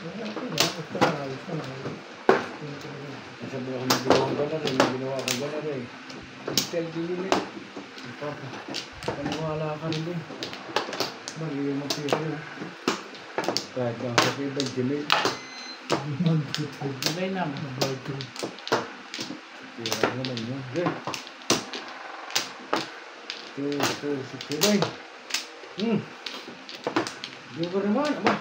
Sabi ako magawang gana rin, ginawa ko gana rin. Style din yun eh. Paniwala ka rin din. Mali yung mag-sira yun. Kahit lang sa kibag, Jimmy. Sabay na. Tira naman yun. Okay. 2, 4, 6, 7. Joker naman, ama.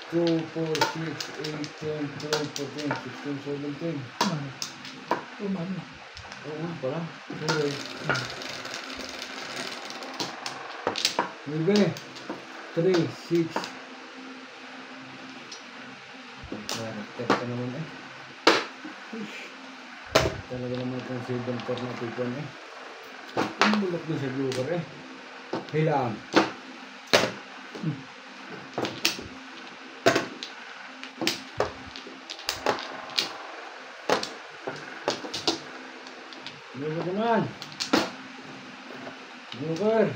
2, 4, 6, 8, 10, 12, 14, 16, 17. Umano. Oo pala. Okay. 9, 3, 6. Nag-test ka naman eh. Talaga naman itong silver tornatipan eh. Ang bulok doon sa joker eh. Hilang. Joker naman. Joker.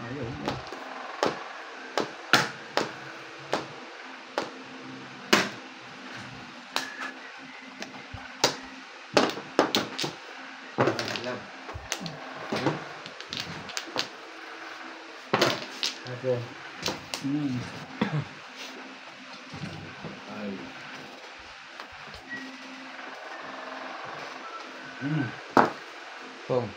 Ayaw. Okay. Ay. Pong.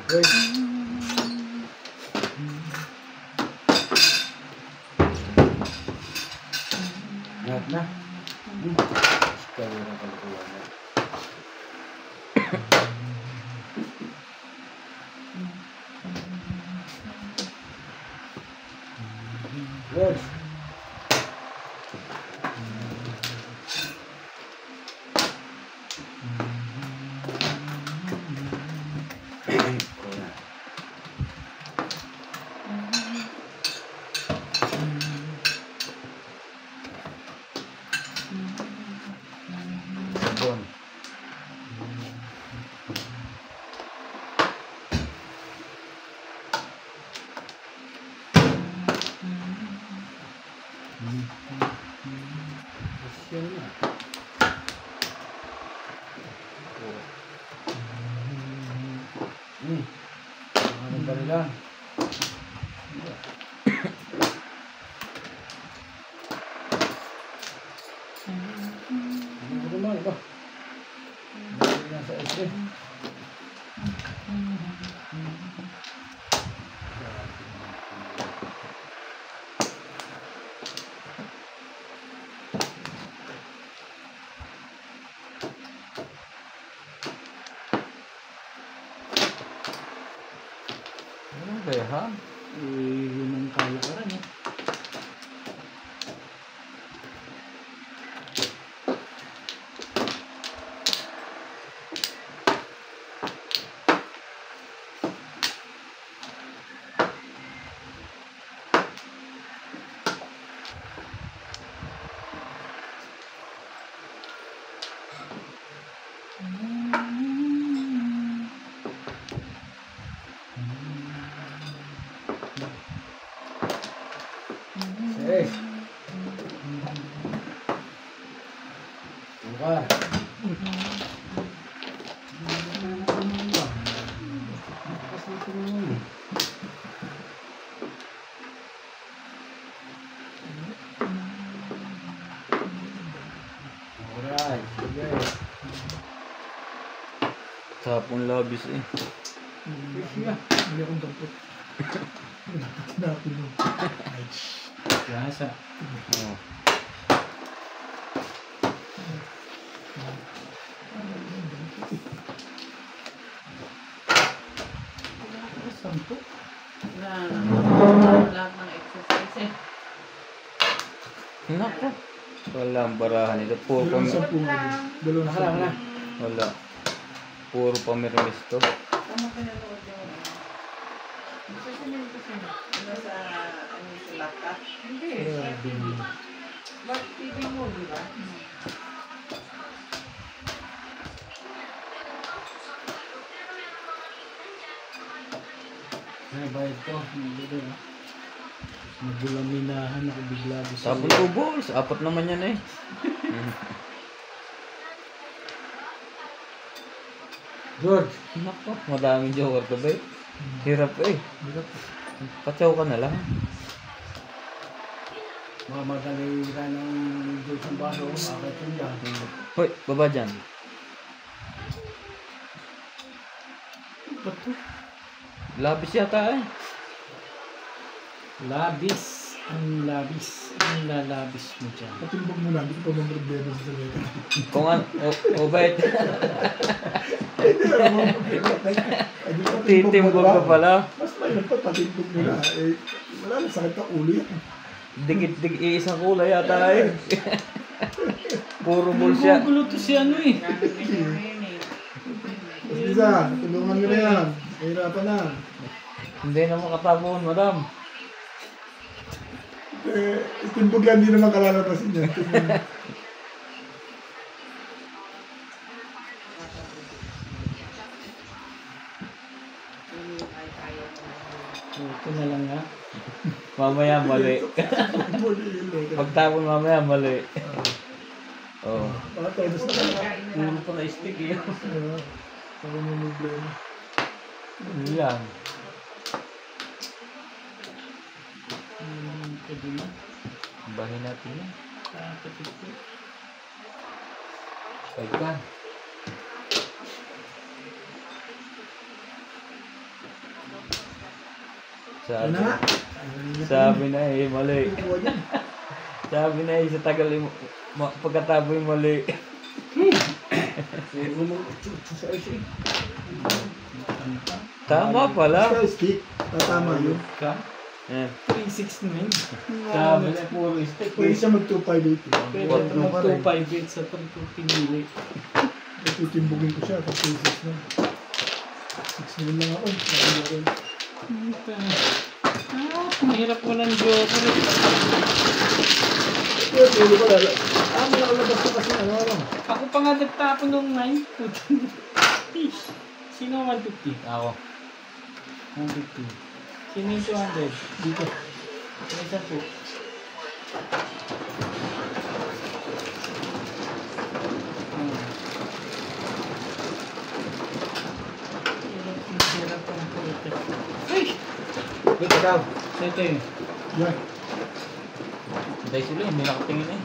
Okay. Lahat na. Kaya na kalikuan na. Good. Ano ba nila? Ano ba naman ba? Ano ba sa SD? Kaya ha? Yun ang kalakaran eh. Yes. Buka. Alright, sige. Tapon labis eh. Siya. Hindi akong dampot. Dapin mo. Ay, Yasa. Oh. sampo. Lahat ng exercise eh. Naku. Wala ang barahan ito. Puro Dalawang pam... sampu nga din. Dalawang Nakala sampu. na. Wala. Puro pamirmis to. Ano pinanood yung Sa sinil ko siya. Ano sa, ano sa laptop? Hindi. Sa Grabe. TV. But TV mo, di ba? Ay, bayad ko. Nagulaminahan ako bigla. Tapon ko balls. Apat naman yan eh. George, Nako, madaming joker to ba eh. Hirap eh. Hirap. Patsaw ka na lang. mamadali ka ng George ang baso. Akit yun dyan. Hoy, baba dyan. Ba't to? Labis yata eh. Labis. Ang labis. Ang lalabis mo dyan. Patimbog mo lang, hindi ko pa may problema sa sarili. Kung ano, o bait. Titimbog ka pala. Mas may nagpapatimbog mo na. Eh, wala na sakit ang ulo yan. Dikit-dik isang kulay yata eh. Puro balls yan. Gulo to si ano eh. Ganyan mo yun eh. Mas isa, tulungan mo na yan. Mahirapan na. Hindi na makatabon, madam. Eh, itimbog lang, hindi naman kalalabasin yan. Ito na lang nga. Mamaya mali. Pagtapon mamaya mali. Oh. Todos na lang. Puro pa na stick eh. Para may problema. Ano lang. Pwede na. Bahin natin yan. Kapatid ko. Pagka. Ano na? Sabi na eh, mali. Kukuha niyan. Sabi na eh, sa tagal eh, pagkatabo yung mali. Puro mo chuchu sa isa eh. Tama pala. Sa stick, tatama yun. Ka? Eh, 369. Sabi na puro stick. Pwede siya mag-258. Pwede What ito Ano pa rin? mag-258 sa pinili. Titimbogin ko siya, tapos 6 na. 6 na lang ako. Nakagawa rin. Mahirap walang joker. Kaya pwede ko lala. Nakalabas ko kasi ano. Ako pa nga nagtapon nung 9. Sino 150? ako. 150. Sino yung 200? Dito. May isa po. Hirap ang pulitek. Ay! Wait, ikaw. So ito yun. Yan. Dahil sila, hindi nakatingin eh.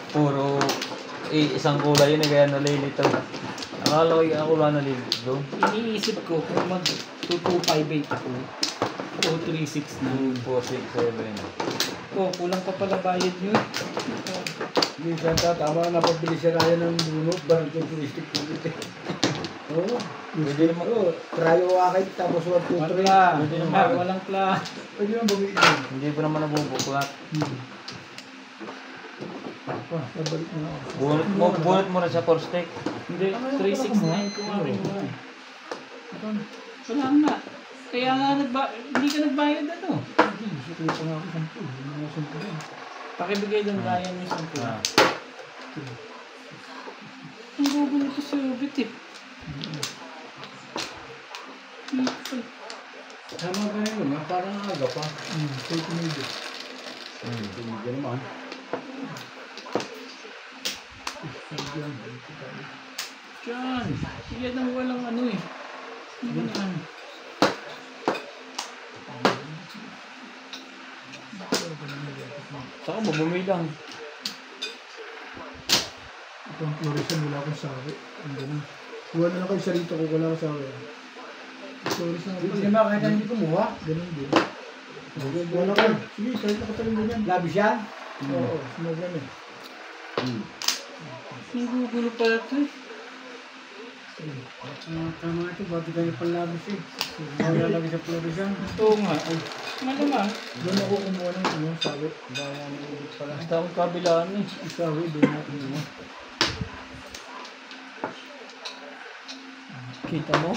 Puro isang kulay yun eh, kaya nalilito. Akala ko yung kulay nalilito. Iniisip ko kung mag 2258 ako o 36 na. 2, 4, 6, 7. Oh, kulang pa pala bayad yun. Minsan tama na pabili siya Ryan ng bunot. Barang yung turistic ulit eh. Oo. Pwede naman. Oo. Tryo akit tapos 1, 2, 3. Wala. Pwede naman. Walang pla. Pwede naman bawiin. Hindi ko naman nabubuklat. Nabalik na ako. Bunot mo rin sa core stick. Hindi, 369 ko nga rin mo. Wala nga. Kaya nga hindi ka nagbayad na to. Sige pa nga ako 10. Hindi nga 10 rin. Pakibigay ng Ryan yung 10. Ah. Ang gugulo ko sa ubit eh. Tama ba yun? Parang aga pa. Take me dito. Tumigyan naman. Diyan. Yan ang walang ano eh. Ano yan? Saka bumumi lang. Ito ang fluorescent, wala akong sabi. Ang ganun. Kuha na lang kayo sa rito kung wala akong sabi. Fluorescent ako. Hindi naman kahit hindi kumuha. Ganun din. Wala kayo. Sige, kahit nakataling ganyan. Labi siya. Oo, sumagyan eh. Ang gugulo pala ito eh. Tama ito, ba't ganyan panlabis eh? Wala lagi sa Florisan. Oo nga. Ay, malamang. Doon ako kumuha ng ano, sabi. Daya ng ulit pala. Basta akong kabilaan eh. Sabi, doon ako kumuha. Kita mo?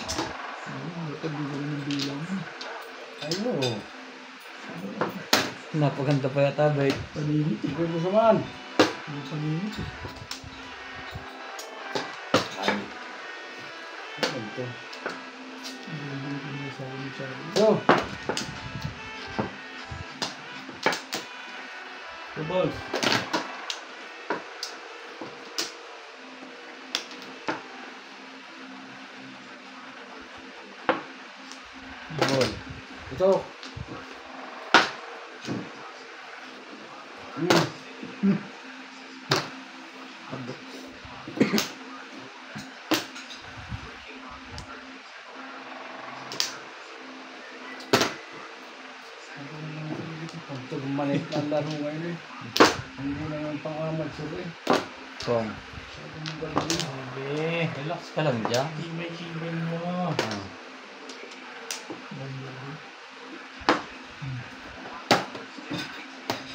Ito, bigyan ng bilang. Ayun. Napaganda pa yata, Bay. Paninit. Ikaw mo saman. Hindi paninit eh. Ay. Ano ito? Hindi sa akin ni Charlie. So. The balls. Ball. Ito. Ito gumalit na laro ngayon eh. Hindi na yung pangamal sila eh. Kung. Sabi. Relax ka lang dyan. Tibay-tibay mo. Ah.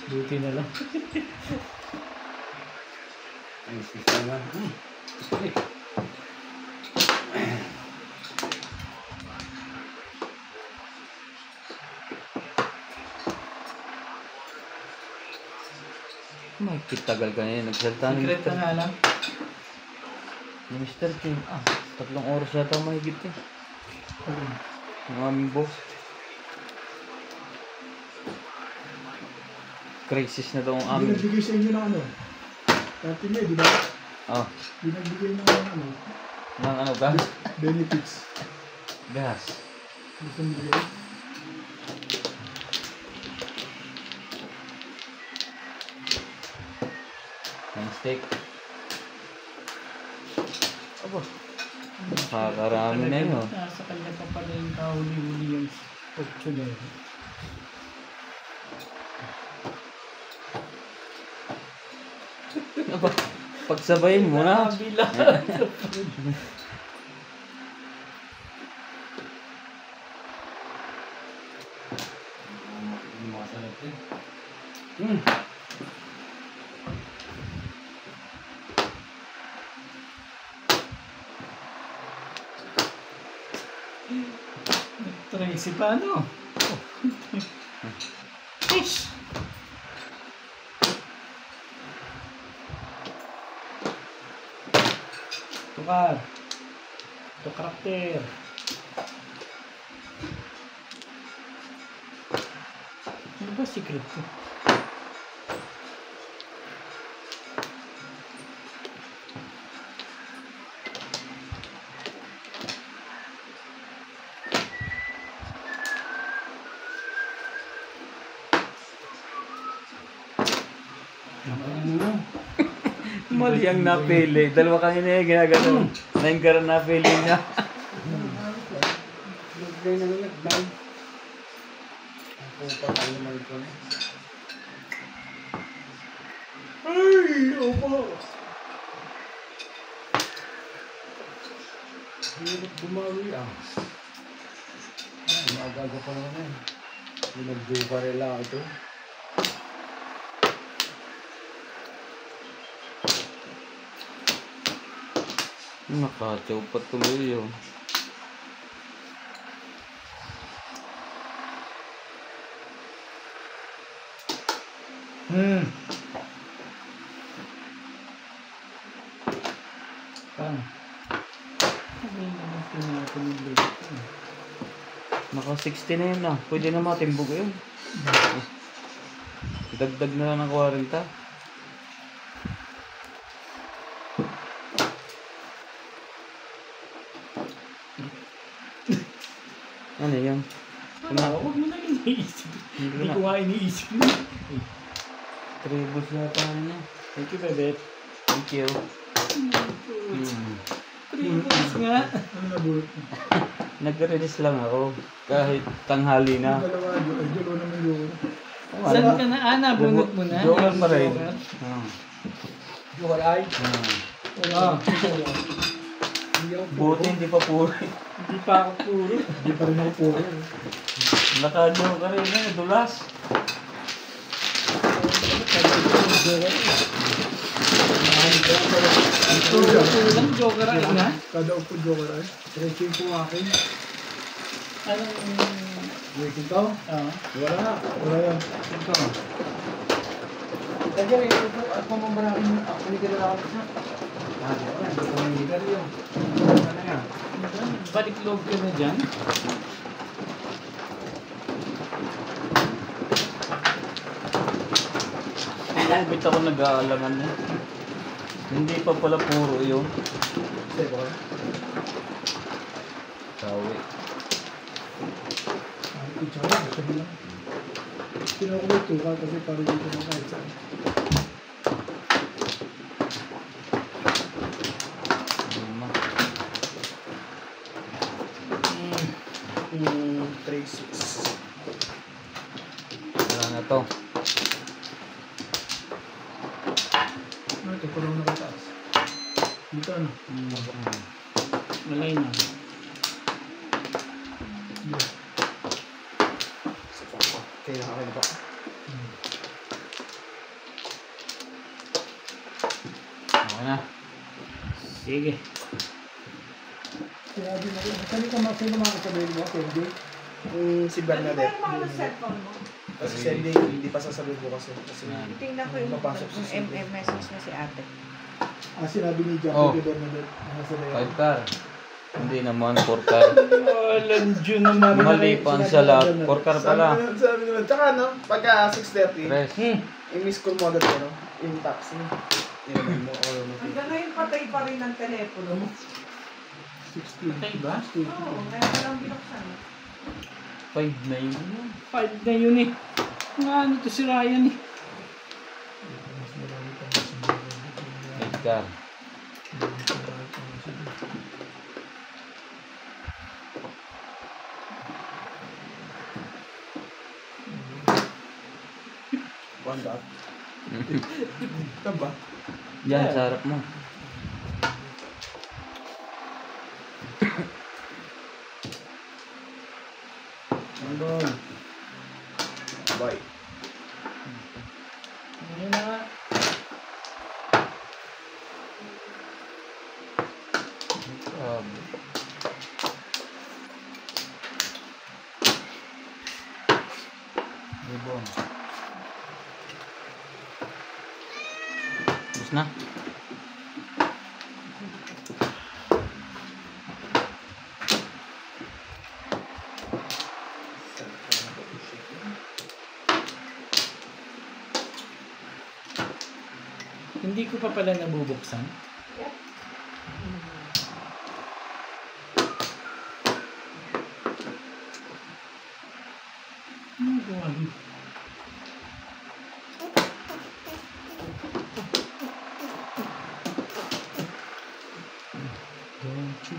Buti na lang. Ay, sisa nga. Sige. May kitagal ka na yun. Nagsalita ni Secret na Mr. nga lang. Ni Mr. Kim. 3 oras yata mahigit eh. Yung aming boss. Crisis na daw ang Hindi aming. nagbigay sa inyo ng ano. Dati niya, di ba? Oh, Hindi nagbigay ng ano. ng ano gas? Benefits. Gas. Gusto mo bigay? Ng steak. Abo. Nakakarami na yun. Oh. Nasa kanya pa pala yung kahuli-huli yung 8 na yun. Aba, pagsabayin mo na. Kabila. Masarap eh. Tracy pa ano? Ish! Tukar. Ito karakter. Ano ba secret ko? Mali ang napili. Dalawa kanina yung ginagano. Nain ka rin napili niya. Naglay na lang naglay. Ako pa tayo naman ito eh. Ay! Opo! Hirap bumawi ah. Maaga pa naman eh. Pinagdukarela ito. Nakachaw pa tuloy yun. Pang. Ano yung naman pinatuloy? Naka 60 na yun ah. Pwede na matimbog yun. Dagdag na lang ng 40. Ano yun? Huwag mo na iniisip. Hindi Hindi na. ko nga iniisip yun. Tribus yata niya. Thank you, Bebet. Thank you. Tribus nga. Ano na bulot mo? Nag-release lang ako. Kahit tanghali na. Dalawa, ay dalawa naman yun. Saan ka na? Nabunot mo na? Joker pa rin. Joker. Ah. Joker ay. Ah. Wala. Hindi ako Buti hindi pa puro. Hindi pa ako puro. Hindi pa rin ako puro. Nakadyo ka rin eh, dulas. Tulang joker ay na. Kada upo joker ay. Stretching po akin. Anong... Waiting ka? Ah, Wala. Wala yan. ito. Tagya rin ito at pamamarakin mo. Ako ni Gala ako sa. Wala, hindi ko nangyayari yun. Ano yan? Balik loob ka na dyan. Bit ako nag-aalangan eh. Hindi pa pala puro yun. Stay ba? Sawi. Picture lang. Sabi lang. Kinuha ko may tuka kasi para dito na kahit saan. Lima. 3-6. Wala na to. Ano ito? Parang nakataas. Dito ano? Malay na. Yeah. Kaya akin pa. Okay na. Sige. Sinabi mo rin. Sino makakasabihin mo? Sandy? Ano Si ba Bernadette. yung mga cellphone mo? Kasi Sandy, hindi pa sasabihin ko kasi. Yan. Tingnan ko yung Papasok sa message na si ate. Sinabi ni Jackie Oh. kay Bernadette. Nakasabihin. 5 car. Hindi naman 4 car. Alam dyan naman. Mali pa sa lahat. 4 car pala. Sabi naman. Tsaka no, pagka 6:30, Tres. i-miss call mo agad ko, no? In taxi. Yan mo, all mo. Hanggang ngayon patay pa rin ang telepono mo. 16. Patay ba? Oo, ngayon pa lang binuksan. 5 na yun. 5 na yun eh. Nga ano to si Ryan eh. Mas marami pa mas marami. 8 car. One dot. Taba. Yan, sa harap mo. Nandun. Bye. Ano na nga. Grabe. Libon. Tapos na. Hindi ko pa pala nabubuksan. Ano gawa yun? Don't you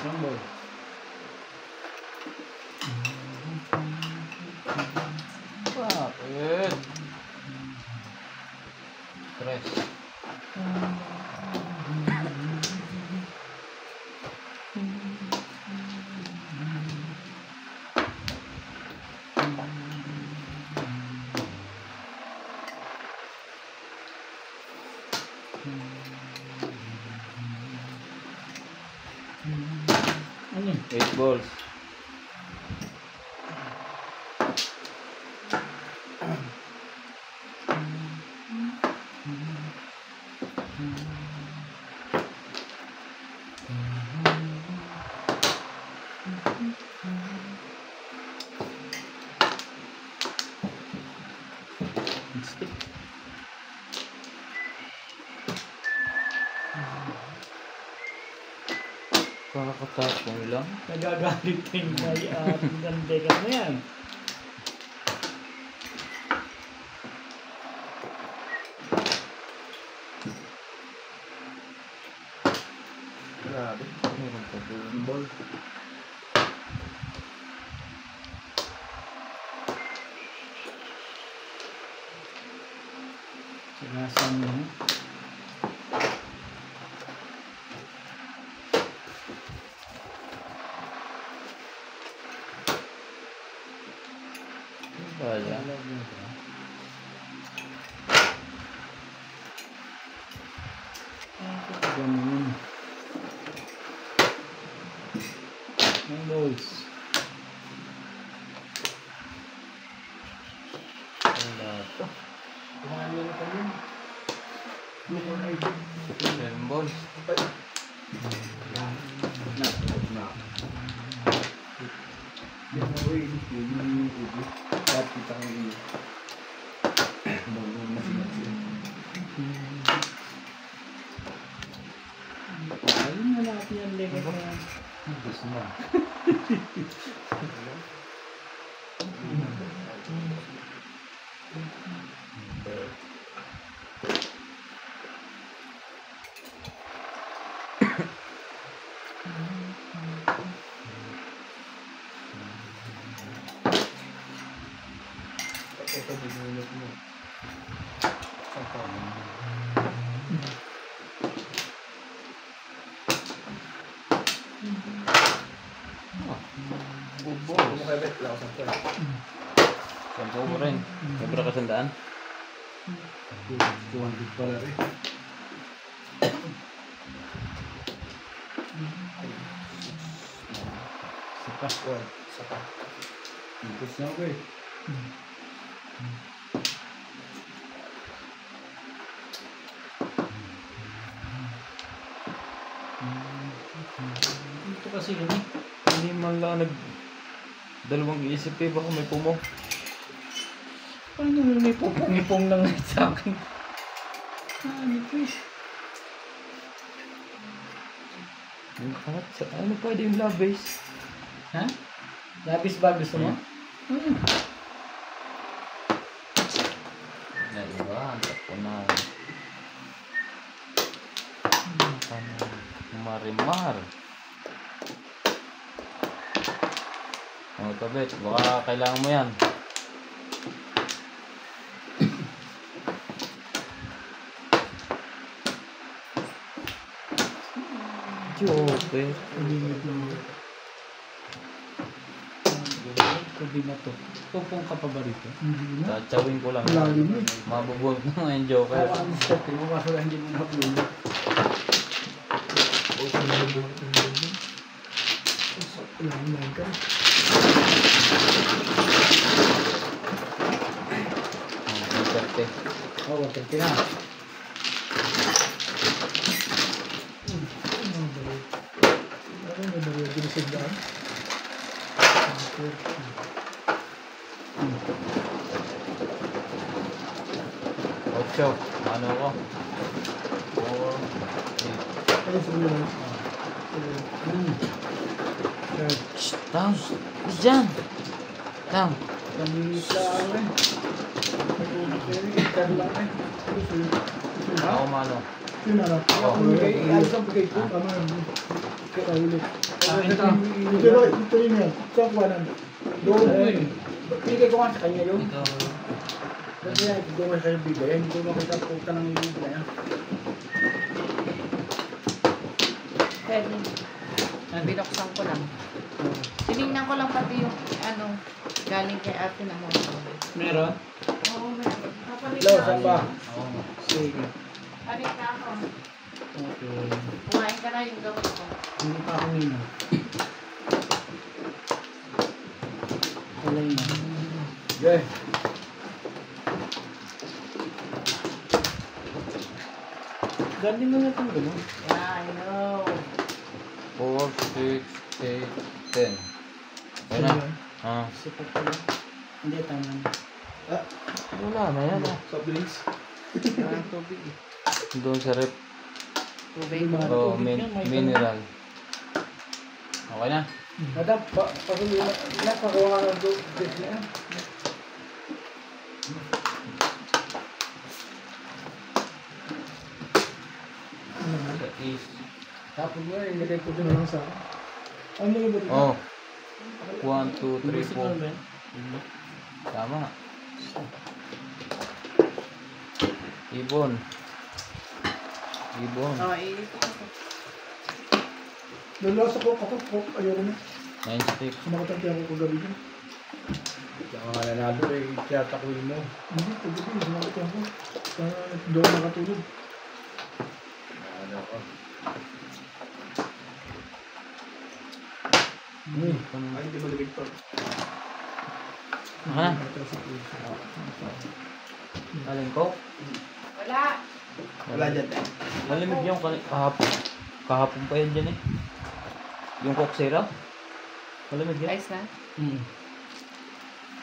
Rumble. Bakit? Tres. Ano yun? 8 balls. Kakatapong lang. Nagagalit yung may ganda ka na yan. sabi. Meron pa doon. Ball. Sinasan mo. Kaya. Ganun. Ang boys. Wala to. Kumain lang ito yun. Yung ay Seven balls. na. Yung away, yung ubi. Kahit kita kang iyo. Mga masin-masin. Ayun na natin yung limit na yan. Gusto mo. Ito binulot mo. Bubo. Kumukabit lang sa ito. Sampo mo rin. Sobra kasandaan. 200 pala rin. Saka. Saka. Impus na ako eh. Ito kasi yun eh. Hindi man lang dalawang isip eh. Baka may pumo. Paano mo may pupong-ipong lang sa akin? Ano po eh? Ano pwede yung love base? Ha? Labis ba gusto mo? Hmm. Yan ba? Ang tapo na. Marimar. Ang tabet. Baka kailangan mo yan. Joker. Limit na mo. Kubi na to. Pupong ka pa ba rito? Hindi na. Tatsawin ko lang. Malalim eh. Mabubuwag na yung Joker. Ang step mo kaso hindi mo napulot. Ilang ka. Ang serte. Oh, water na. Ano may nalagyan sa daan? Ocho. Ano ko? 4, 8. Ano sa mga? Shh, down. Diyan. Down. Kaminis lang eh. Ikan lang eh. Ako mano. Yun na lang. Oh. Ano sa bigay ko? Tama yun. Kaya ulit. Akin to. Ito yun yan. Saan kuha na? Doon eh. Bigay ko nga sa kanya yun. Ito. Kasi hindi ko nga sa'yo bigay. Hindi ko makita puta ng ilog na yan. Pwede. Binuksan ko lang. Tinignan ko lang pati yung ano, galing kay ate na mo. Meron? Oo, meron. Kapalit Hello, na. saan ba? Oo. Sige. Palit na ako. Okay. Kumain ka na yung gamot ko. Hindi pa ako nina. Alay na. Okay. Gandi mo na itong gano'n. Yeah, I know. 4, 6, 8, 10. Ayun na. Ah. Sipat ko lang. Hindi, tama na. Wala na yan ah. Soft drinks. Parang tubig eh. Doon sa rep. Tubig. Oh, Tubig yan, may mineral. Okay na. Madam, pasuloy na. Napakuha ka ng drinks na yan. Sa east. Tapos mo na, ilagay ko Ito doon. na lang sa akin. Ano na ba ito? Oh. 1, 2, 3, Gusto ko 4. na ba? Tama. Ibon. Ibon. Oh, iisip ko. Lalasa ko ako. Ayoko na. 9 sticks. Sumakatang ako kagabi ko. Kaya nga nanalo eh, tiyatakuin mo. Hindi, kagabi. Sumakatang ako. Doon ako nakatulog. Ano ko. Ay, hindi malamig pa. Ano na? Aling ko? Wala. Wala dyan. Malamig yung kahapon. Kahapon pa yan dyan eh. Yung Coke Zero? Malamig yan. Ice na?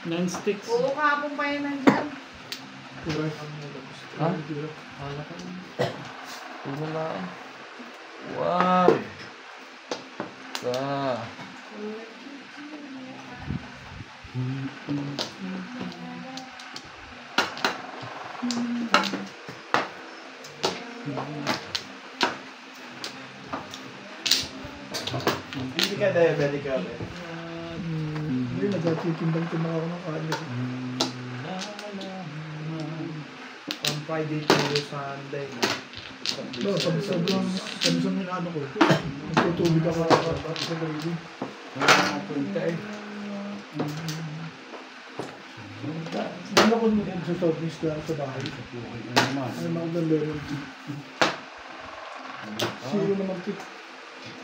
9 sticks. Oo, kahapon pa yan nandyan. Ha? Wala ka na. Puro lang. Wow! Ka. Hindi ka diabetic ka ba? Hindi, nagtitimbang-timbang ako ng kain. From Friday to Sunday. No, sobrang ano ko. Nagtutubig ako sa gawin. Ang punta eh. Ano ko nung sa softness ko sa bahay? Ano naman? Ano mga ng lemon tea. Zero naman tea.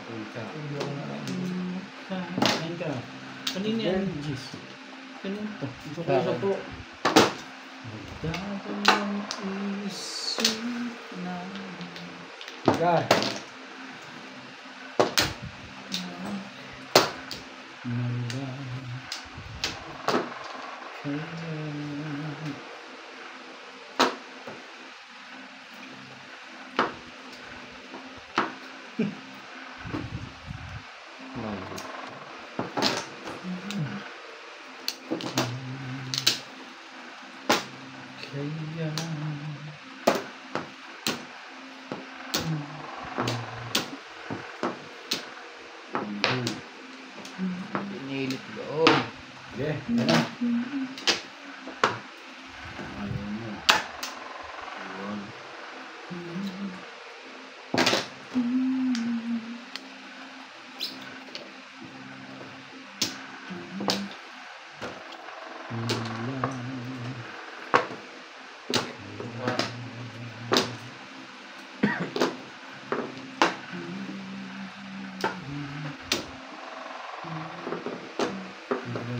Punta. Hindi ako na. Kain ka. Kanina yan, Jis. Kanina to. Gusto ko isa po. Dalawang isip na Sige. Pinilit ko. Sige, ano? Ayaw mo. Ayun.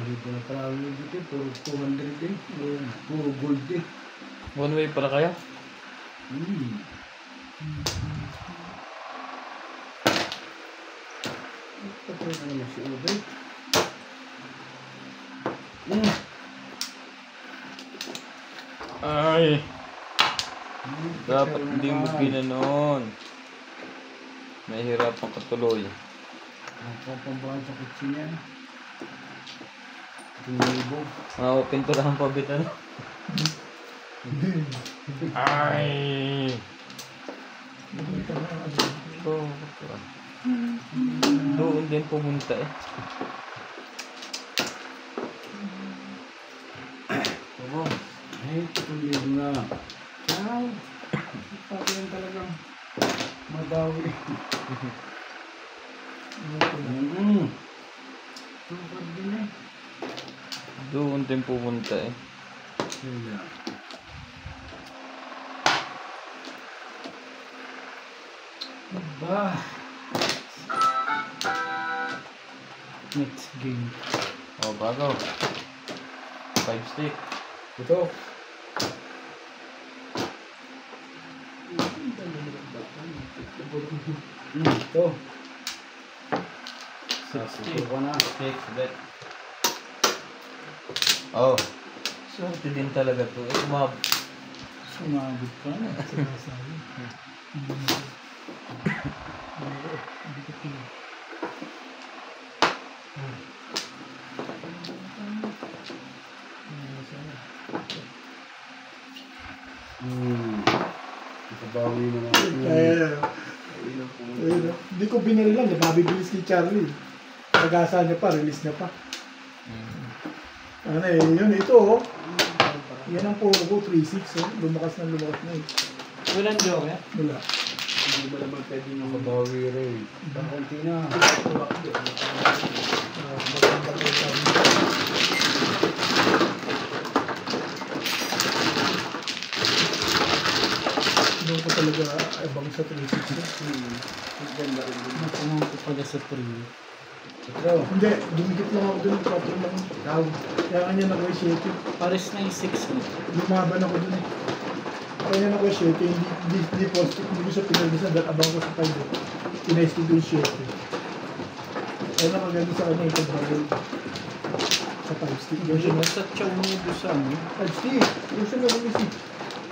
Dito na pala ang dito eh, puro 200 eh. Puro gold eh. One way pala kaya? Patay na naman si Ube. Ay! Dapat hindi mo ginanon. Mahirapan ka tuloy. Ang pambahan sa kutsina. Tinibo. Pinturahan pa bitan. Ay! Doon din pumunta eh. Oo. Ay, tulibo na. Ciao. Pati yan talagang madawi. Tukad din eh. Doon din pumunta eh. Kaya. Ba. next game. Oh, bago. 5 stick. Ito. Ito. 60. Ito ka na. 6 bet. Oh. Swerte din talaga to. Eh, Sumabot ka na. Sinasabi. Hindi ko tingin. Ikabawi naman. Kaya, Ayun, hindi ko binili lang, nababibilis ni Charlie. Pag-asa niya pa, release niya pa. Ano eh, yun, ito oh. Yan ang puro ko, 3-6 oh. Lumakas na eh. Walang joke eh. Wala. Hindi ba naman pwede nung Nakabawi rin. Konti na. Doon ko talaga ibang sa 3-6 eh. ganda rin din. Napungan ko pala sa 3. Ito. Hindi, dumikit lang ako doon, proper lang. Kaya kanya nag-shake. Pares na yung 6 mo. Lumaban ako doon eh. Kaya nag-shake, hindi positive, hindi ko siya pinalisan dahil abang ko sa 5 eh. Pinayos ko doon shake eh. Kaya na maganda sa kanya, ito barrel. Sa 5 stick. Doon siya na. Sa chow mo doon sa ano. 5 stick! Doon siya nag-isip.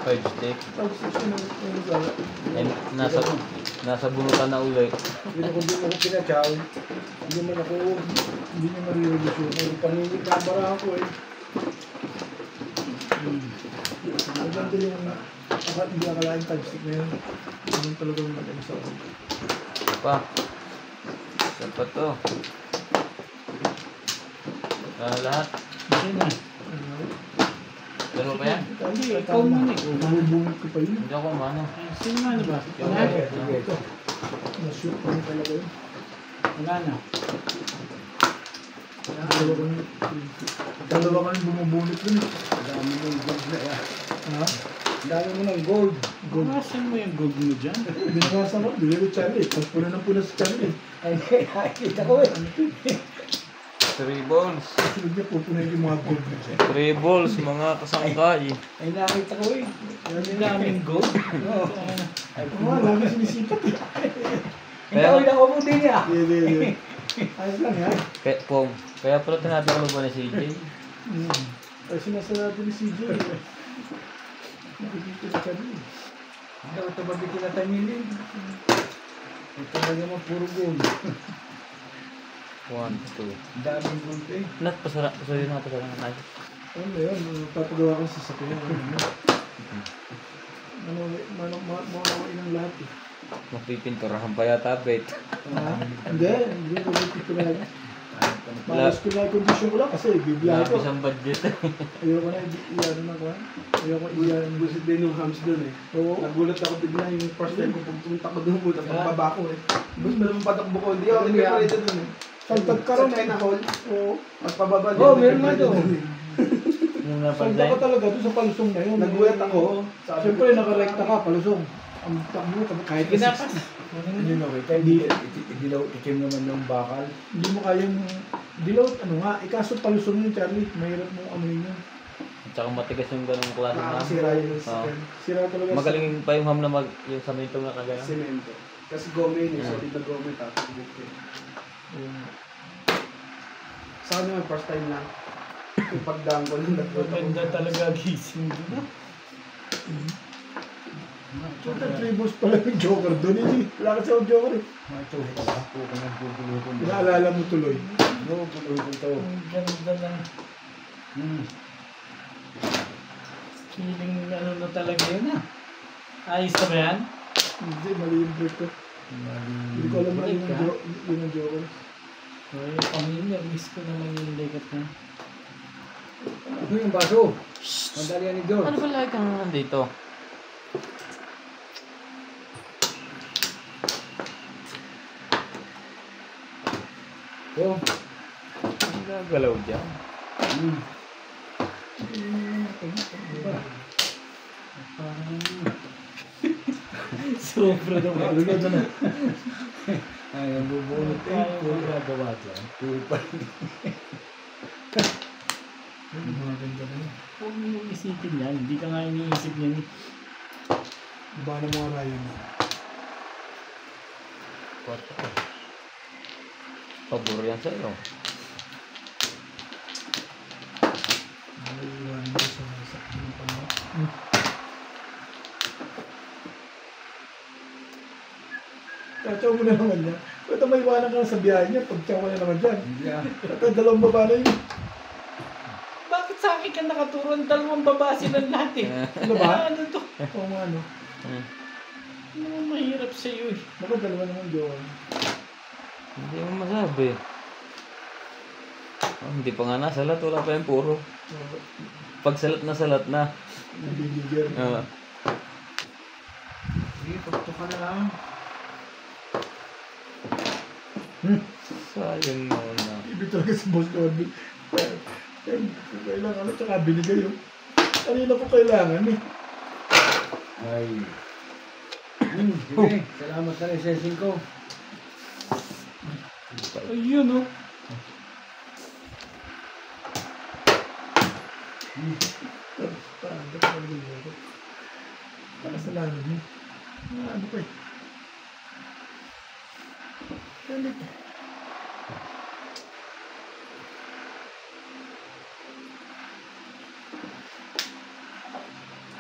5 stick. 5 stick siya nag-isip. Eh, nasa bunutan na uli. Hindi ako pinachaw. Hindi man ako. Hindi niya marirelis yun. May pangingit na bara ako eh. Maganda yung hindi akalain 5 stick na yun. Ganun talagang magaling sa akin. Pa. Saan pa to? Lahat. Kasi na. Dalawa pa yan? Hindi, ikaw muna eh. Nabubungit ko pa yun. Hindi ako mano. Sino man ba? Wala na. Sige. Na-shoot pa rin talaga yun. Wala na. Dalawa kami bumubunit dun eh. Ang dami mong gold na yan. Ha? Ang dami mo ng gold. Bukasan mo yung gold mo dyan. Binakasan ko, bigay ko Charlie. Tapos puna ng puna sa Charlie. Ay, nakikita ko eh. 3 balls. Sunod niya pupunayin yung mga gold na siya. 3 balls, mga kasangkay. Ay, nakita ko eh. Ang daming gold. Oo. Oo, lagi sinisipat eh. Ikaw lang ako din niya. Hindi. Ayos lang yan. Kaya pala tinatanong ba ni CJ? Ay, sinasabi ni CJ. Nakikita na Charlie. Ikaw, ito ba di tinatamilin? Ito na naman puro gold. 1, 2. Ang daming gold eh. Nat, pasara na tayo. Ano na yun? Papagawa kang sasakyan. Manawain ang lahat eh. Magpipinturahan pa yata, bet. Hindi ko pipinahin. Malas ko na yung condition ko lang kasi bibiyahe ko. Lapis ang budget. Ayoko na i-ano na ko. Ayoko i-ano. Busit din yung hams doon eh. Oo. Nagulat ako bigla yung first time ko pumunta ko doon muna pagbaba ko eh. Bus meron patakbo ko. Hindi ako nagkakalita doon eh. Saltag ka Sa rin. China Hall, Oo. magpababa din. Oo, meron nga doon. Yung Saltag ka talaga doon sa palusong na yun. Nagulat ako. Siyempre nakarekta ka, palusong. Ang takbo kahit Ginapas. Hindi mo kita. Itim naman yung bakal. Hindi mo kayang dilaw, ano nga, ikaso palusong yun, Charlie. Mahirap mo amoy yun. Tsaka matigas yung ganong klase na. Nakakasira yung skin. Sira talaga Magaling pa yung ham na yung sa mintong na kagano. Semento. Kasi gome yun eh. Solid na gome tapos buke. Sa akin naman first time lang. Yung pagdaan ko lang nagulat ako. Maganda talaga gising doon. Total 3 balls pala yung Joker doon. Hindi, wala kasi akong Joker eh. Ito, ako ka nagpupulutong. Inaalala mo tuloy. No, pulutong to. Ang ganda ng feeling ano na talaga yun ah. Ayos na ba yan? Hindi, mali yung break ko. Hindi ko alam na yun ang Joker. Ay, pamilya, miss ko naman yung legat na. Ano yung baso? Madali yan ni George. Ano ba like ang nandito? Oh. Ang gagalaw dyan. Sobra naman. Ano na dyan Ay, ang bubunot eh. Kaya mo gagawa dyan. Tupa. Maganda na yun. Huwag mo isipin yan. Hindi ka nga iniisip yan. Iba na mga Ryan na. Pabor yan sa'yo. Iwanan mo sa ng panahon. Kachaw mo na naman yan. Ito may iwanan ka na sa biyahe niya. Pagchaw ka na naman dyan. Ito dalawang baba na yun. Bakit sa akin ka nakaturo? Ang dalawang baba silang lahat eh. Ano ba? Ano to? Oo nga ano. Ano mahirap sa'yo eh. Bakit dalawa naman doon? Hindi mo masabi. Oh, hindi pa nga nasalat, wala pa yung puro. Pag salat na. Nabibigyan. Sige, pagto ka na lang. Sayang mo na. Ibig talaga si Boss Corbin. Kailangan tsaka binigay yun. Kanina ko kailangan eh. Ay. Sige, salamat na rin sa session ko. Ayun oh. Paano ka nag-iigo? Pakasalanan mo. Ano pa eh? Galit.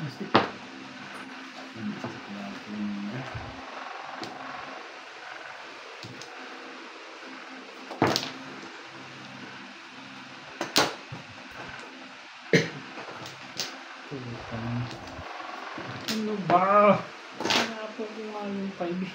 Astik. Ano ba? Hanapo ko nga yung 5 eh.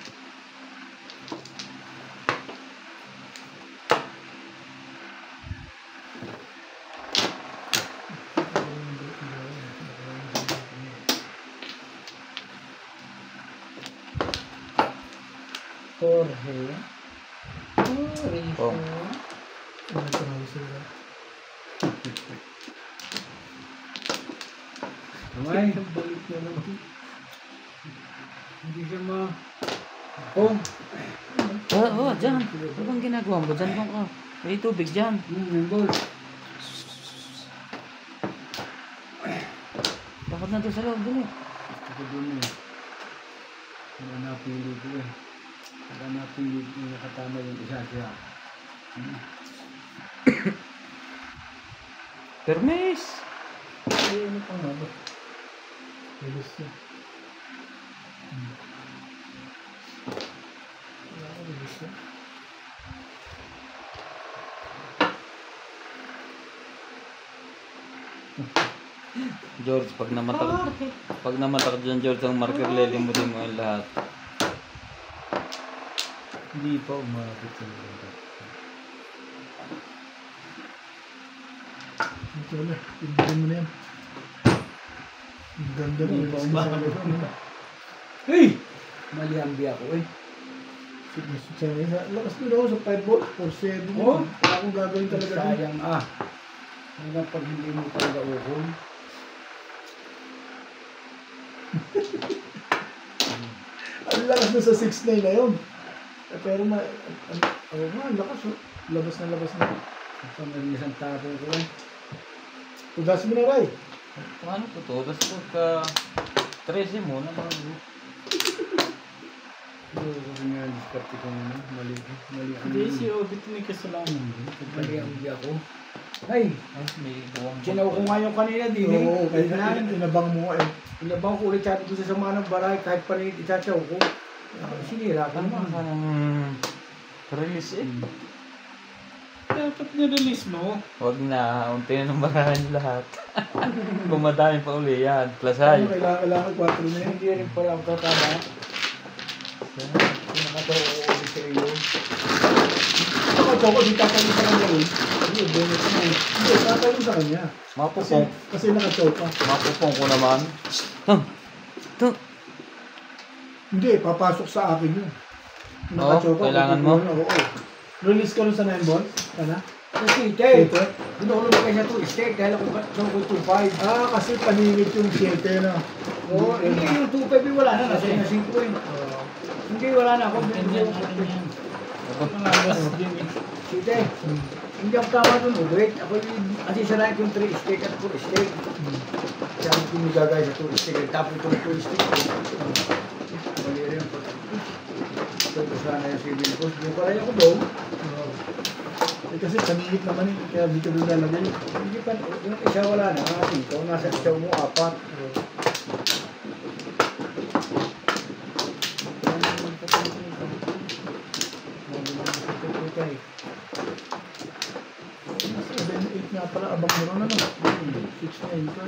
Jorge. Oh. Ano ito na sila? Kamay. Balik na naman. Hindi siya ma... Oh. Dyan. Ano bang ginagawa mo? Dyan ka. May tubig dyan. Yung ball. Bakit na doon sa loob dun eh? Ito dun eh. Wala napili ko eh. Wala napili ko yung nakatama yung isa siya. Permis! Ay, ano pa nga ba? Bilis yun. Wala ko bilis yun. George, pag namatak dyan, George, ang marker, lilimutin mo yung lahat. Hindi pa umabot sa mga. Ito wala. Ibigyan mo na yan. Ang ganda mo. Hindi pa umabot. Hey! Mali ang biya ko eh. Lakas mo ako sa 5 volts, 4-7. Oh? Wala akong gagawin talaga. Sayang ah. Hanggang pag hindi mo talaga ukol. Ang lakas mo sa 6-9 na yun. Pero ang lakas oh. Labas na. Ito may isang tapong ko eh. Tugas mo na, Ray. Paano to to? Tapos pagka 13 mo na mga Hindi ko rin nga diskarte ko muna. Mali ang Hindi, si Obit may kasalanan din. Mali ang biya ko. Ay! may buwang Sinaw ko nga yung kanina din eh. Oo, kaya inabang mo eh. Inabang ko ulit sabi ko sa sama ng baray kahit pa rin itsachaw ko. Sinira ko Ano naman. ka ng release eh? Dapat nirelease mo. Huwag na, unti na nang barahan yung lahat. Kung madami pa uli yan, plus Ano, high. kailangan 4 na yun. Hindi rin pala ang tatama. Pinakataw ko ulit sa iyo. Ako, Choco, di tatayin sa kanya rin. Hindi, bonus na eh. Hindi, tatayin sa kanya. Mapupong. Kasi naka-choke. Mapupong ko naman. Hindi, papasok sa akin yun. Oo, kailangan mo? Oo. Release ka rin sa 9 balls? Kana? Kasi ite, Ito? hindi ko lumagay sa 2 stick dahil ako ko 2.5. Ah, kasi paningit yung 7 na. Oo, hindi yung 2.5 eh, wala na, nasa na 5 eh. Hindi, wala na ako. Ganyan natin yan. Mga gas din eh. Site, hindi ako tama doon, wait. Ako kasi sanay ko yung 3 stick at 4 stick. Kaya ako pinigagay sa 2 stick, tapos itong 2 stick. Mali rin po. Ito ko sana yung civil post. Yung pala ako daw. Eh, kasi paningit naman eh. Kaya di ka doon lalagay. Hindi pa, yung isa wala na, ikaw nasa isaw mo 4. Mas 7-8 nga pala. Abang mo rin ano. 6-9 ka.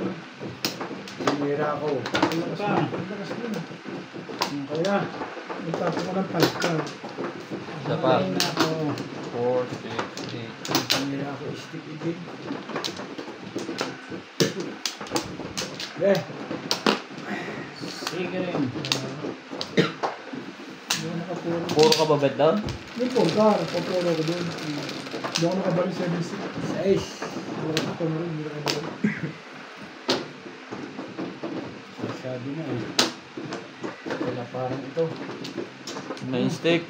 Sinira ako. Ang lakas din eh. Kaya, Nagtapo ko ng 5 ka. Isa pa. Kumain na ako. 4, 6, 8. pamira ako stick again. Eh, Sige rin. Hindi ako nakapuro. Puro ka ba bet down? Yung 4 ka, nagpapuro ko doon. Hindi ako nakabalik 7-6. 6. Wala ko pa na rin, hindi nakabalik. Sabi na eh. Wala parang ito. Main stick.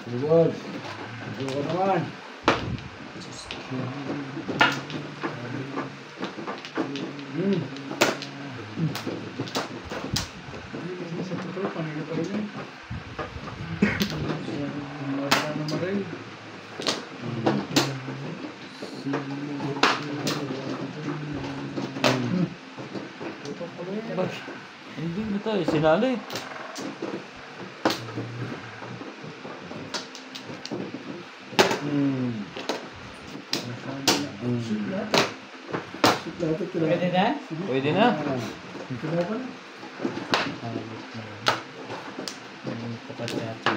Buwan. Buwan naman. Sa totoo, panay pa rin yun. Maray. Ba't? Hindi na tayo. Sinali. Shoot natin. Shoot natin. Pwede na? Pwede na. Tinaw ka na. Tapat natin.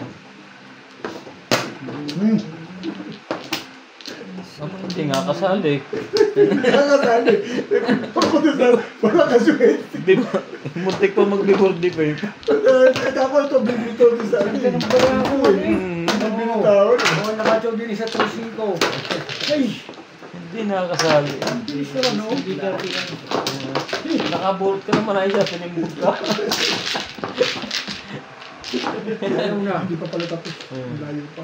Hindi nga kasali. Nakakasali. Ako din na, wala ka sweat. Di ba? Muntik pa mag-before di ba? Dapat ito, bibito din sa akin. Ganun pala ako eh. Bibitaw. Oo, nakachaw din sa 3-5. Ay! Hindi nakakasali. Bilis naman, no? Hindi ka rin. Nakabolt ka naman ay siya. Sinimbog ka. Ayaw na. Hindi pa pala tapos. Layo pa.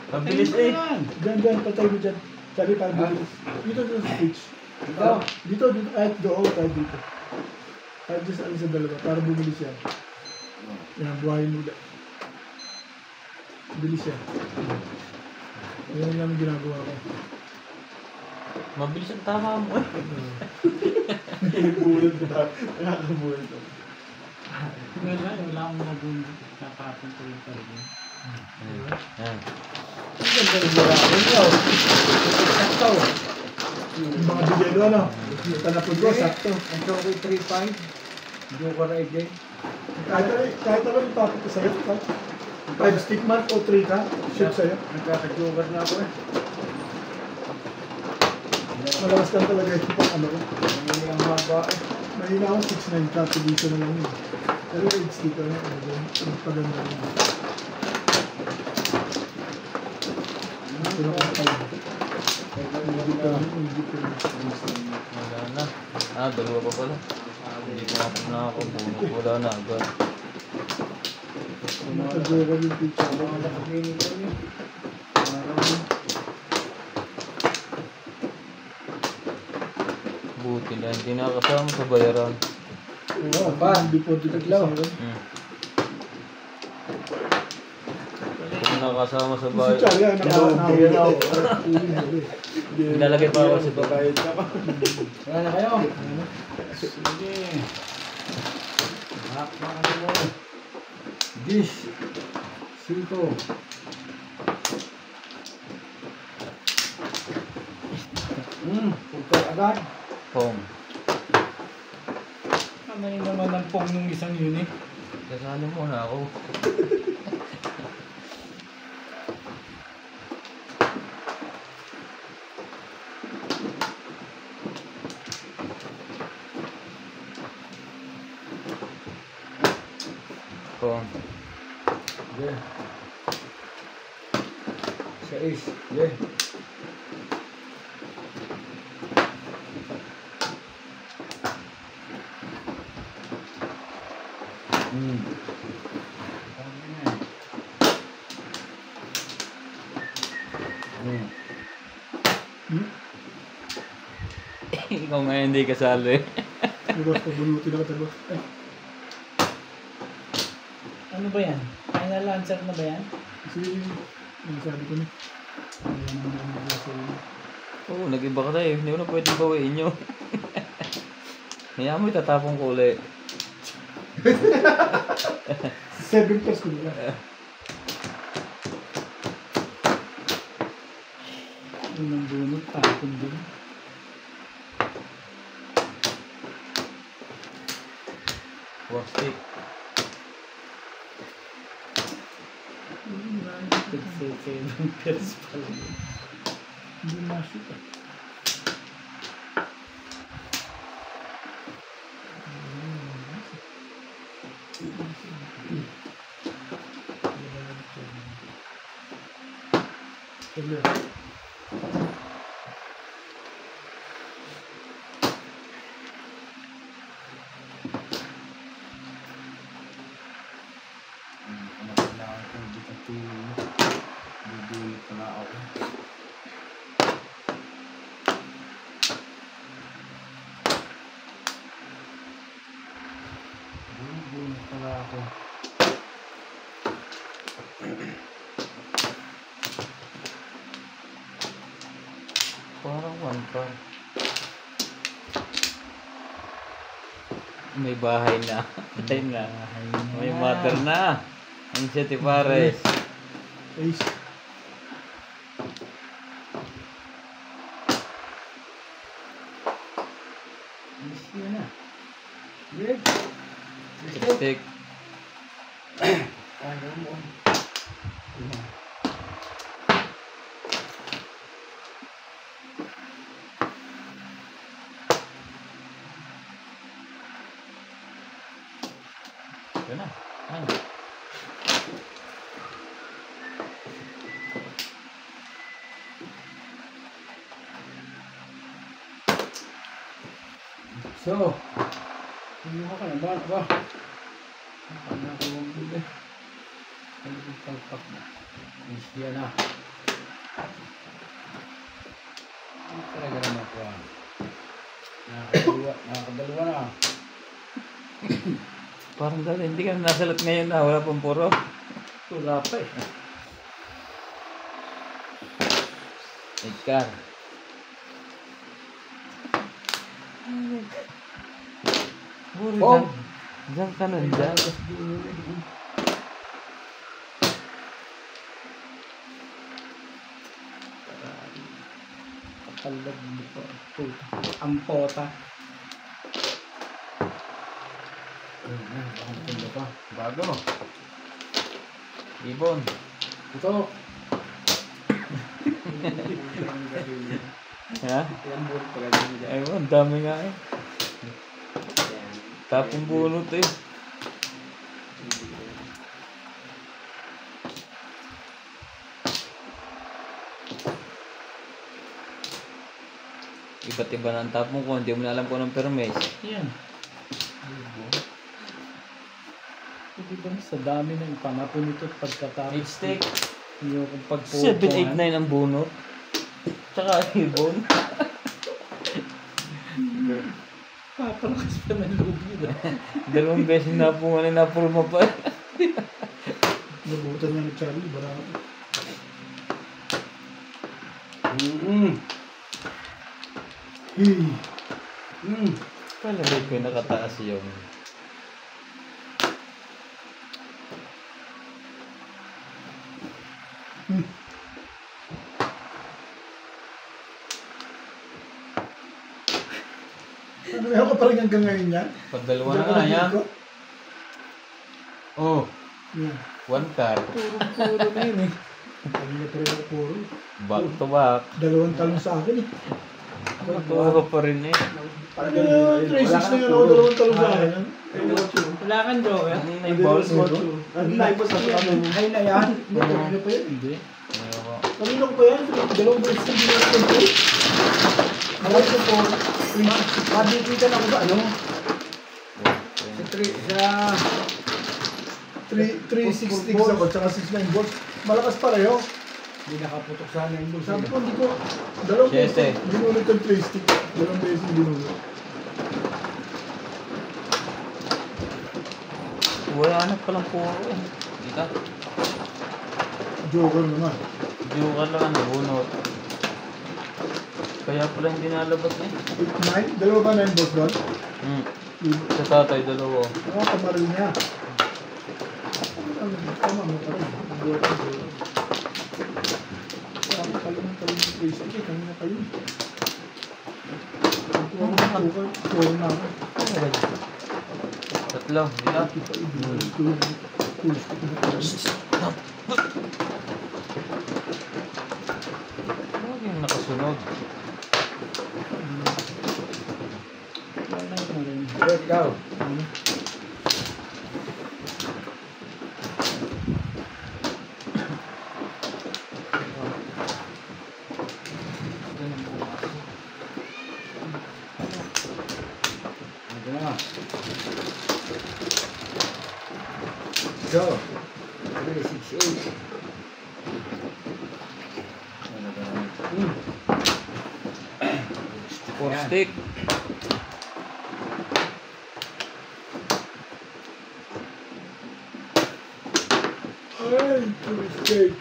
Mabilis eh. Diyan, patay mo dyan. Sabi para bilis. Dito sa switch. Dito, kahit doon, kahit dito. Kahit dyan sa alin sa dalawa, para bumilis yan. Yan, buhayin mo ulit. Bilis yan. Yan lang ang ginagawa ko. Mabilis ang tama mo eh. Bulat ko tayo. Nakakabulat ko. Wala akong nabunod. Nakapin ko yung talaga. Yan. Ang ganda ng mura ko. Ikaw. Sakto. Yung mga bigay ano? Yung tanapod ko, sakto. Ang choco 3-5. Joker ay din. Kahit ano yung topic ko sa'yo, 5 stick man o 3 ka, shoot sa'yo. Nagkaka-joker na ako eh. Malakas lang talaga ito pang ano ko. Hindi ang haba eh. Mahina akong 6-9 ka, tuliso na lang yun. Pero 8 stick ano, ang paganda rin. Pero kung 5. Hindi ko Wala na. Ah, dalawa pa pala. Hindi ko na ako bunot. Wala na agad. Nakajoga yung picture. Mga nakapinin ko eh. Buti na hindi nakasama sa bayaran. Oo, Ba? hindi po dito Taglaw. Kung nakasama sa Si bayaran. Charlie, nakahuli ako. Nilalagay pa ako sa bayaran. Wala na kayo. Sige. Hap na ano mo. 10. 5. Pagka agad. Pong. Ano rin naman ang pong nung isang yun eh. Kasali mo na ako. Pong. Yeah. 6. Yeah. Sabi na eh. Ikaw nga hindi kasali. Bukas pabunutin ako tayo. Ay, Ano ba yan? Final answer na ba yan? sige. Ang sabi ko na. Ayan ang mga sa iyo. Oo, nag-iba ka tayo. Hindi ko na pwedeng bawiin nyo. Kaya mo itatapong ko ulit. 7 plus ko nila. Unang bunot, tapon din. Walk stick. Tag-7 pairs pala yun. Hindi mashoot ah. Sige. Kailangan ko hindi ka tulong. Bubulot na nga ako. Bubulot na nga ako. Parang one car. May bahay na. Ay na. May mother na. Ang siya ti pares. Ace. Miss yun na. Good. Stick. Ano mo? Yun na. Ano? So, hindi ka na ba? Ba? Ano ako mong bili? Ano yung pagpak na? Miss yan na. Ano talaga naman ko ah? Nakakadalawa na. Parang dati, hindi ka na nasalat ngayon na. Wala pang puro. Wala pa eh. Edgar. Buri Oh! Diyan ka nun, dyan. Kapalag dito. Ang pota. Ang ganda pa. Bago. Ibon. Ito. Ha? Yan bulit pala din dyan. Ay, ang dami nga eh. Tapong bunot eh. Iba't iba na ang tapong ko. Hindi mo na alam kung anong permes. Yan. Hindi ba sa dami ng panapon nito at pagkatapos. H-stick. Yung pagpupuan. 7, 8, 9 ang bunot. Tsaka ibon. Papalakas pa ng lugi na. Dalawang beses na po nga na napulma pa. Nabutan niya ni Charlie. Barako. Hey. Palagay ko yung nakataas yung... Ano meron ka pa rin hanggang ngayon yan? Pagdalawa Diyan na ka nga nandito yan. ko? Oh, Yan. one car. Puro na yun eh. Kanina pa rin ako puro. Back to back. 2 talong sa akin eh. Turo pa rin eh. Ano yun? 3-6 na yun ako 2 talong sa akin. Wala kang joker? Ano yung balls mo? Ano na iba sa kapatid mo? Ay na yan. Kanina pa yan. Hindi. Kanina ko pa yan. 2 beses na ginagawa ko. Alam ko po, mabibigyan ako sa ano? Sa 3-6 sticks ako, tsaka 6-9 balls. Malakas pareho. Hindi nakaputok sana yung Sabi ko, hindi ko, 2 beses Siyete. ginulit yung 3 stick. 2 beses ginulit. wala na palang puro eh. Dito. Joker naman. Joker lang ang bunot. Kaya pala hindi nalabas eh. 9? Dalawa ba 9 boss doon? Sa tatay, dalawa. Kamaril niya. Tama mo pa rin. Joker. Tama pala ng talong sa Facebook eh. Kanina pa yun. Joker na ako. Tatlo, dito. Huwag yung nakasunod. Good, ikaw. Ito na. Go. 3, 6, 8. Ano ba naman? Four Yan. stick. Ay, mistake.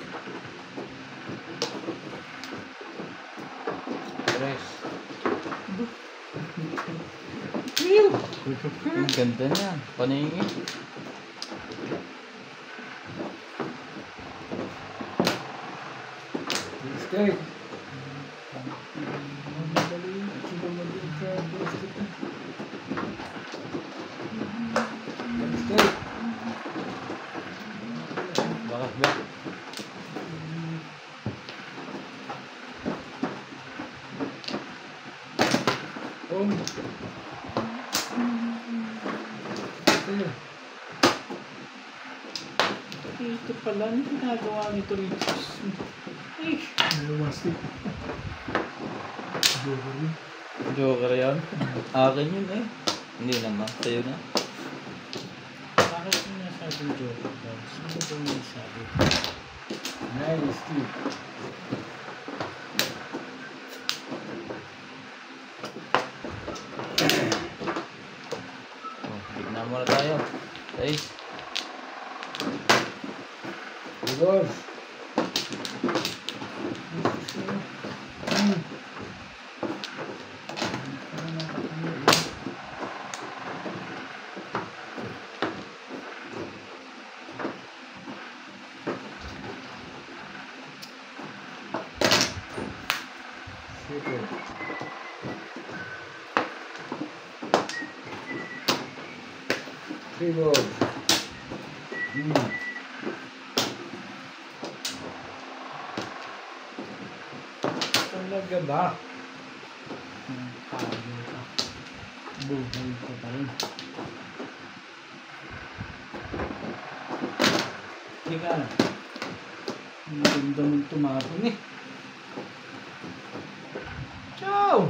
Tres. Ang ganda niya. Paningin. Mistake. Mistake. Bakit ba? Ito pala, ano ginagawa nito rito? Ay! Dalawang stick. Joker yun. Joker yan. Akin yun eh. Hindi naman. Sa'yo na. Bakit yung nasabing joke? Sino ba yung nasabi? Nice, Steve. Oh, tignan muna tayo. Guys. Reverse. Super. Three balls. Talaga ba? Pagod ka. Buhay ka pa rin. Teka. Ang ganda mong tumapon eh. Ciao!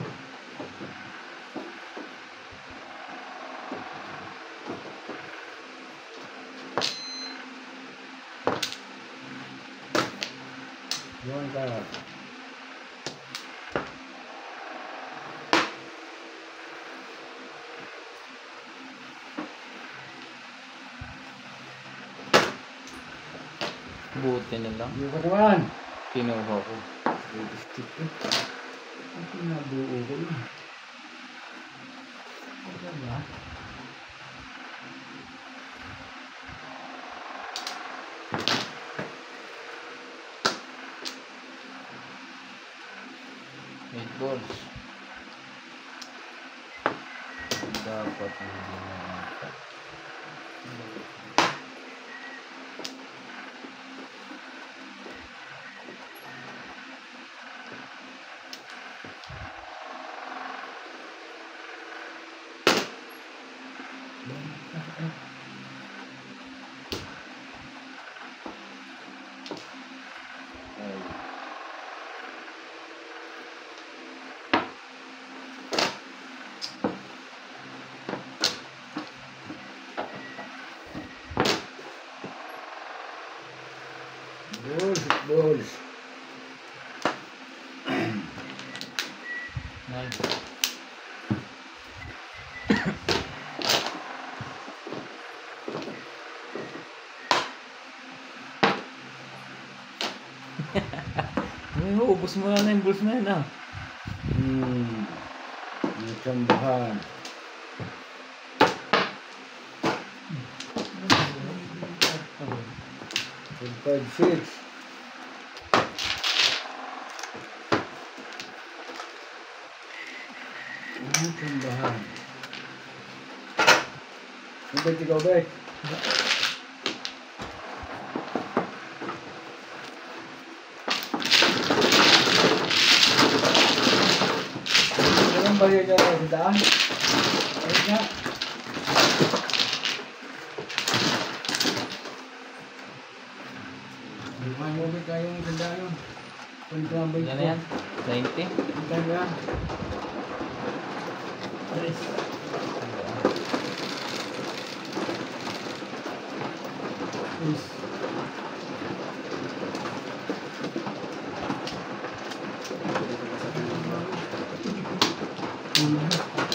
One card. Buti na lang. Yung ka naman. Kinuha ko. Stick ko. Ang pinabuo ko yun. Ano ba? Eight balls. Dapat hindi na. Balls. Nice. Ay, ubos mo na yung balls na yun ah. May tsambahan. 5, 6. May tsambahan. Ubay, ikaw ba? Anong bagay ka sa daan? Ayun nga. May mobile kayong ganda yun. Punta ang bike Yan ko. na yan. 90. Punta nga. Nice. Nice.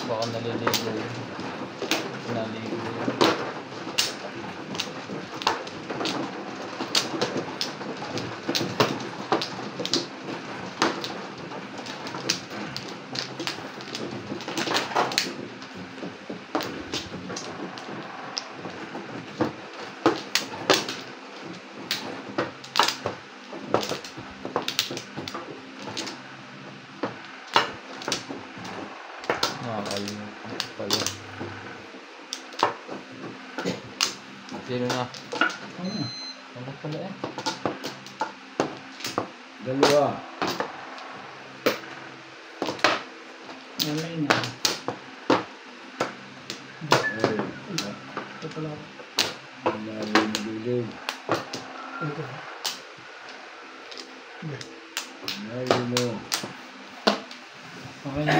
Baka naliligo yun. Naligo yun. Nakakalimutan pala. Sino na? Ano pala eh? Dalawa. Malay na. Ay, Ito pala. malalim na dilim. Ito. Malalim mo. Okay na.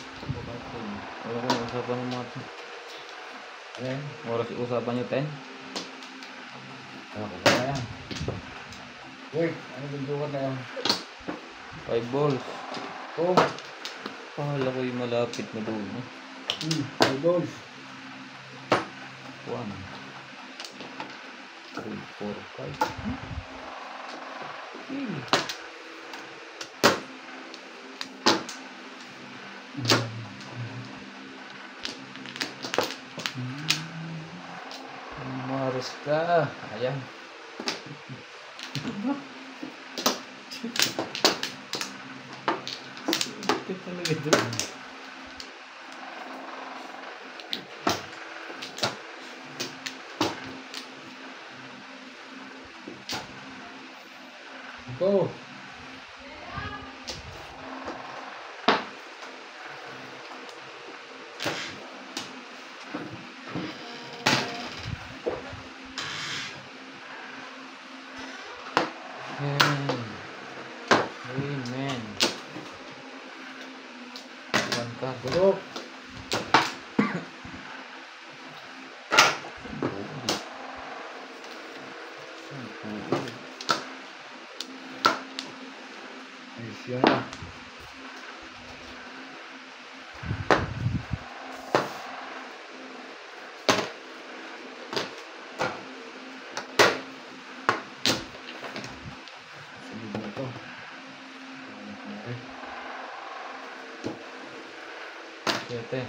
Wala ko na usapan ng mga to. Ayan. Oras usapan nyo 10. Ako na yan. Wait, ano bintukan na yan? 5 balls. Oh, Pahala ko yung malapit na doon. 5 balls. 1, 3, 4, 5. Okay. Umaras ka. Ayan. Ito talaga doon. Go. Amen. Amen. Iwan ka. Burok. Ayos yan. Sunod na to. Siyete.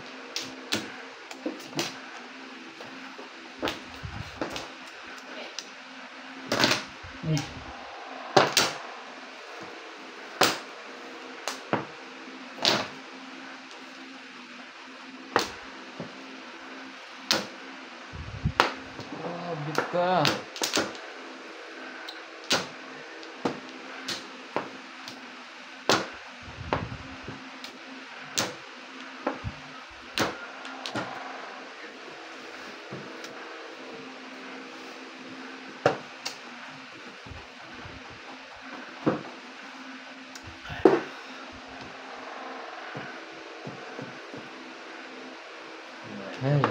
Bit ka. Hey.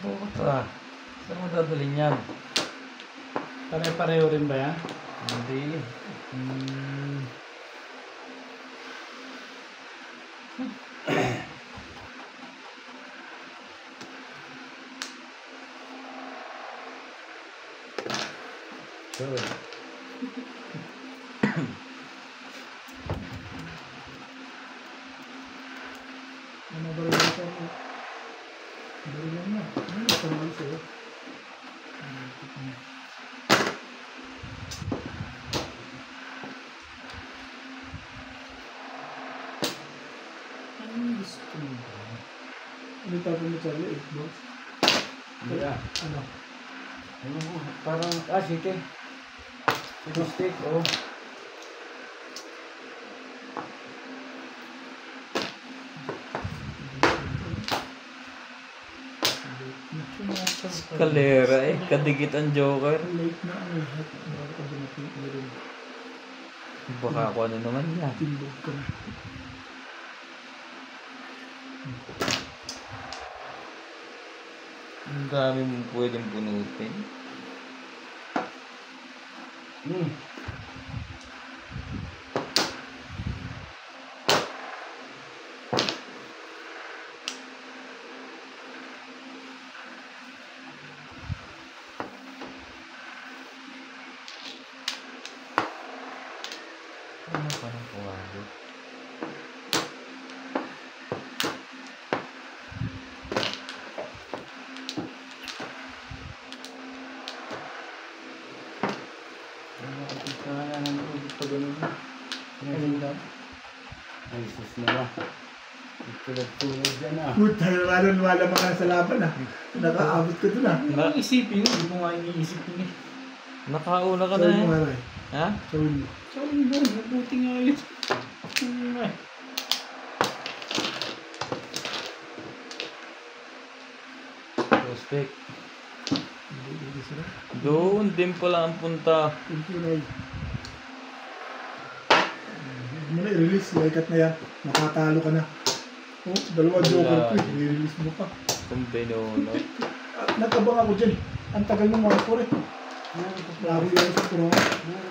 Bakit ah? Saan mo dadalhin yan? Pare-pareho rin ba yan? Hindi. Hmm. Sure. Ano ba rin ito? Bari lang na. Ano ito naman sa'yo? Anong gusto mo ba? Ano yung tapon mo Charlie? 8 box? Yeah. Ano? Ano mo? Parang, sige. Sige, steak, oh. Kalera eh. Kadikit ang Joker. Late na ano eh. Marami ka dumating. Meron. Baka ako ano naman yan. Tindog ka na. Ang dami mong pwedeng punutin. Ano pa ng kuwagod? Ay, sus na ba? Tulad dyan ah. Puta, lumalamang ka na sa laban ah. Nakaabot ka dun ah. Ano isipin yun? Hindi ko nga iniisip yun eh. Nakauna ka na Sabi mo eh. nga rin. Ha? Sabi mo. Sorry ba? Mabuti nga yun. Prospect. Hindi sila. Doon din pala ang punta. Thank you, Ray. Huwag mo na i-release. Laikat na yan. Nakatalo ka na. Oh, dalawa Wala. joker ko eh. I-release mo pa. Kung binono. Nagkabang ako dyan. Ang tagal ng mga score eh. Lagi yan sa pro.